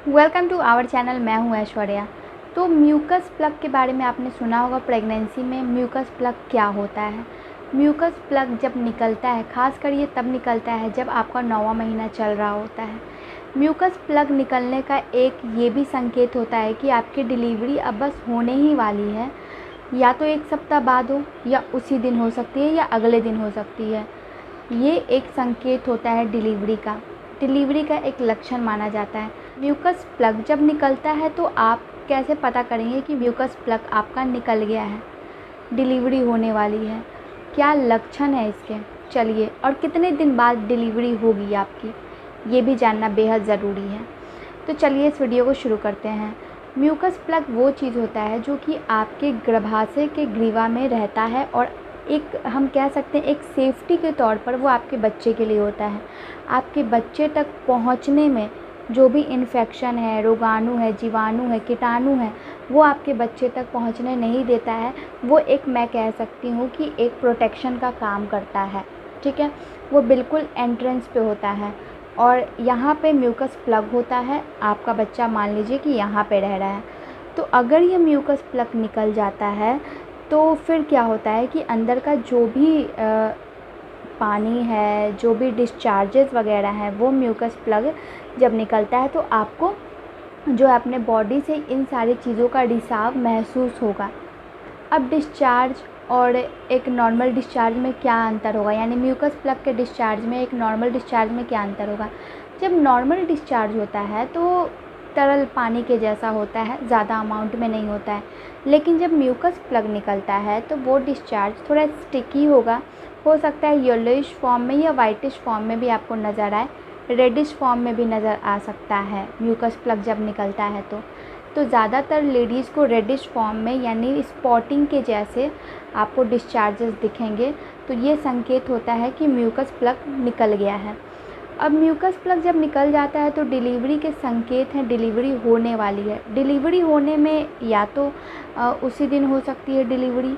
Welcome to our channel. मैं हूं ऐश्वर्या। तो म्यूकस प्लग के बारे में आपने सुना होगा। प्रेगनेंसी में म्यूकस प्लग क्या होता है? म्यूकस प्लग जब निकलता है, ख़ासकर ये तब निकलता है जब आपका 9वां महीना चल रहा होता है। म्यूकस प्लग निकलने का एक ये भी संकेत होता है कि आपकी डिलीवरी अब बस होने ही वाली है। या तो 1 सप्ताह बाद हो, या उसी दिन हो सकती है, या अगले दिन हो सकती है। ये एक संकेत होता है डिलीवरी का एक लक्षण माना जाता है। म्यूकस प्लग जब निकलता है तो आप कैसे पता करेंगे कि म्यूकस प्लग आपका निकल गया है, डिलीवरी होने वाली है? क्या लक्षण है इसके? चलिए, और कितने दिन बाद डिलीवरी होगी आपकी, ये भी जानना बेहद ज़रूरी है। तो चलिए इस वीडियो को शुरू करते हैं। म्यूकस प्लग वो चीज़ होता है जो कि आपके गर्भाशय के ग्रीवा में रहता है, और एक हम कह सकते हैं एक सेफ्टी के तौर पर वो आपके बच्चे के लिए होता है। आपके बच्चे तक पहुंचने में जो भी इन्फेक्शन है, रोगाणु है, जीवाणु है, कीटाणु है, वो आपके बच्चे तक पहुंचने नहीं देता है। वो एक, मैं कह सकती हूँ कि एक प्रोटेक्शन का काम करता है। ठीक है, वो बिल्कुल एंट्रेंस पे होता है, और यहाँ पे म्यूकस प्लग होता है। आपका बच्चा मान लीजिए कि यहाँ पे रह रहा है, तो अगर ये म्यूकस प्लग निकल जाता है तो फिर क्या होता है कि अंदर का जो भी पानी है, जो भी डिस्चार्जेस वगैरह हैं, वो म्यूकस प्लग जब निकलता है तो आपको जो है अपने बॉडी से इन सारी चीज़ों का रिसाव महसूस होगा। अब डिस्चार्ज और एक नॉर्मल डिस्चार्ज में क्या अंतर होगा, यानी म्यूकस प्लग के डिस्चार्ज में एक नॉर्मल डिस्चार्ज में क्या अंतर होगा? जब नॉर्मल डिस्चार्ज होता है तो तरल पानी के जैसा होता है, ज़्यादा अमाउंट में नहीं होता है। लेकिन जब म्यूकस प्लग निकलता है तो वो डिस्चार्ज थोड़ा स्टिकी होगा। हो सकता है येलोइश फॉर्म में या वाइटिश फॉर्म में भी आपको नज़र आए, रेडिश फॉर्म में भी नज़र आ सकता है म्यूकस प्लग जब निकलता है तो ज़्यादातर लेडीज़ को रेडिश फॉर्म में, यानी स्पॉटिंग के जैसे आपको डिस्चार्जेस दिखेंगे। तो ये संकेत होता है कि म्यूकस प्लग निकल गया है। अब म्यूकस प्लग जब निकल जाता है तो डिलीवरी के संकेत हैं, डिलीवरी होने वाली है। डिलीवरी होने में या तो उसी दिन हो सकती है डिलीवरी,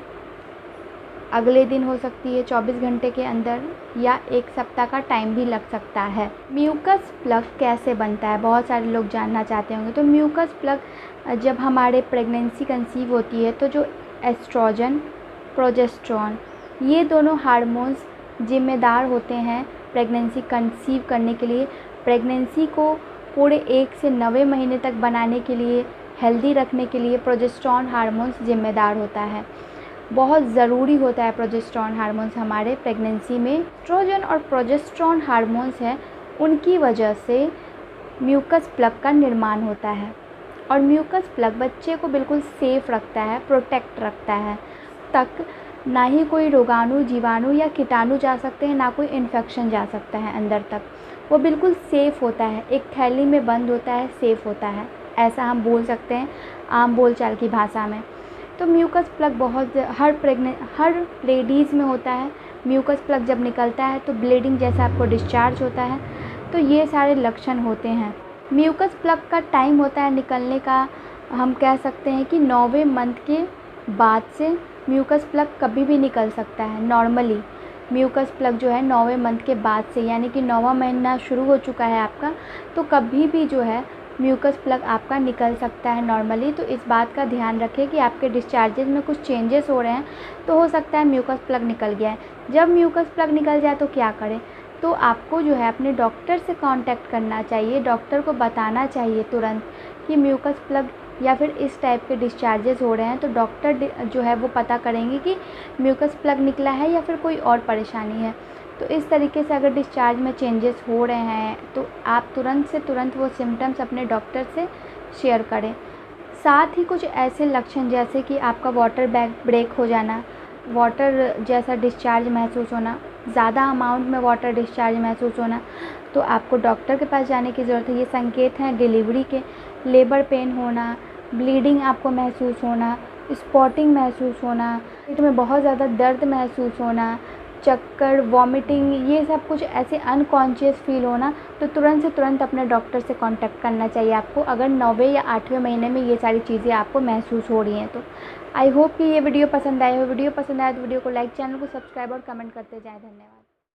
अगले दिन हो सकती है 24 घंटे के अंदर, या 1 सप्ताह का टाइम भी लग सकता है। म्यूकस प्लग कैसे बनता है, बहुत सारे लोग जानना चाहते होंगे। तो म्यूकस प्लग जब हमारे प्रेगनेंसी कंसीव होती है तो जो एस्ट्रोजन, प्रोजेस्टेरॉन, ये दोनों हार्मोन्स जिम्मेदार होते हैं प्रेगनेंसी कंसीव करने के लिए। प्रेगनेंसी को पूरे 1 से 9वें महीने तक बनाने के लिए, हेल्दी रखने के लिए प्रोजेस्टेरॉन हार्मोन्स जिम्मेदार होता है। बहुत ज़रूरी होता है प्रोजेस्टेरॉन हार्मोन्स हमारे प्रेगनेंसी में। एस्ट्रोजन और प्रोजेस्टेरॉन हार्मोन्स हैं, उनकी वजह से म्यूकस प्लग का निर्माण होता है। और म्यूकस प्लग बच्चे को बिल्कुल सेफ़ रखता है, प्रोटेक्ट रखता है। तक ना ही कोई रोगाणु, जीवाणु या कीटाणु जा सकते हैं, ना कोई इन्फेक्शन जा सकता है अंदर तक। वो बिल्कुल सेफ़ होता है, एक थैली में बंद होता है, सेफ़ होता है, ऐसा हम बोल सकते हैं आम बोलचाल की भाषा में। तो म्यूकस प्लग बहुत हर लेडीज़ में होता है। म्यूकस प्लग जब निकलता है तो ब्लीडिंग जैसा आपको डिस्चार्ज होता है। तो ये सारे लक्षण होते हैं। म्यूकस प्लग का टाइम होता है निकलने का, हम कह सकते हैं कि 9वें मंथ के बाद से म्यूकस प्लग कभी भी निकल सकता है। नॉर्मली म्यूकस प्लग जो है 9वें मंथ के बाद से, यानी कि 9वां महीना शुरू हो चुका है आपका, तो कभी भी जो है म्यूकस प्लग आपका निकल सकता है नॉर्मली। तो इस बात का ध्यान रखें कि आपके डिस्चार्जेस में कुछ चेंजेस हो रहे हैं तो हो सकता है म्यूकस प्लग निकल गया है। जब म्यूकस प्लग निकल जाए तो क्या करें? तो आपको जो है अपने डॉक्टर से कांटेक्ट करना चाहिए, डॉक्टर को बताना चाहिए तुरंत कि म्यूकस प्लग या फिर इस टाइप के डिस्चार्जेस हो रहे हैं। तो डॉक्टर जो है वो पता करेंगे कि म्यूकस प्लग निकला है या फिर कोई और परेशानी है। तो इस तरीके से अगर डिस्चार्ज में चेंजेस हो रहे हैं तो आप तुरंत से तुरंत वो सिम्टम्स अपने डॉक्टर से शेयर करें। साथ ही कुछ ऐसे लक्षण जैसे कि आपका वाटर बैग ब्रेक हो जाना, वाटर जैसा डिस्चार्ज महसूस होना, ज़्यादा अमाउंट में वाटर डिस्चार्ज महसूस होना, तो आपको डॉक्टर के पास जाने की ज़रूरत है। ये संकेत हैं डिलीवरी के। लेबर पेन होना, ब्लीडिंग आपको महसूस होना, स्पॉटिंग महसूस होना, पेट में बहुत ज़्यादा दर्द महसूस होना, चक्कर, वॉमिटिंग, ये सब कुछ ऐसे अनकॉन्शियस फील होना, तो तुरंत से तुरंत अपने डॉक्टर से कांटेक्ट करना चाहिए आपको, अगर 9वें या 8वें महीने में ये सारी चीज़ें आपको महसूस हो रही हैं तो। आई होप कि ये वीडियो पसंद आए हो। वीडियो पसंद आए तो वीडियो को लाइक, चैनल को सब्सक्राइब और कमेंट करते जाएं। धन्यवाद।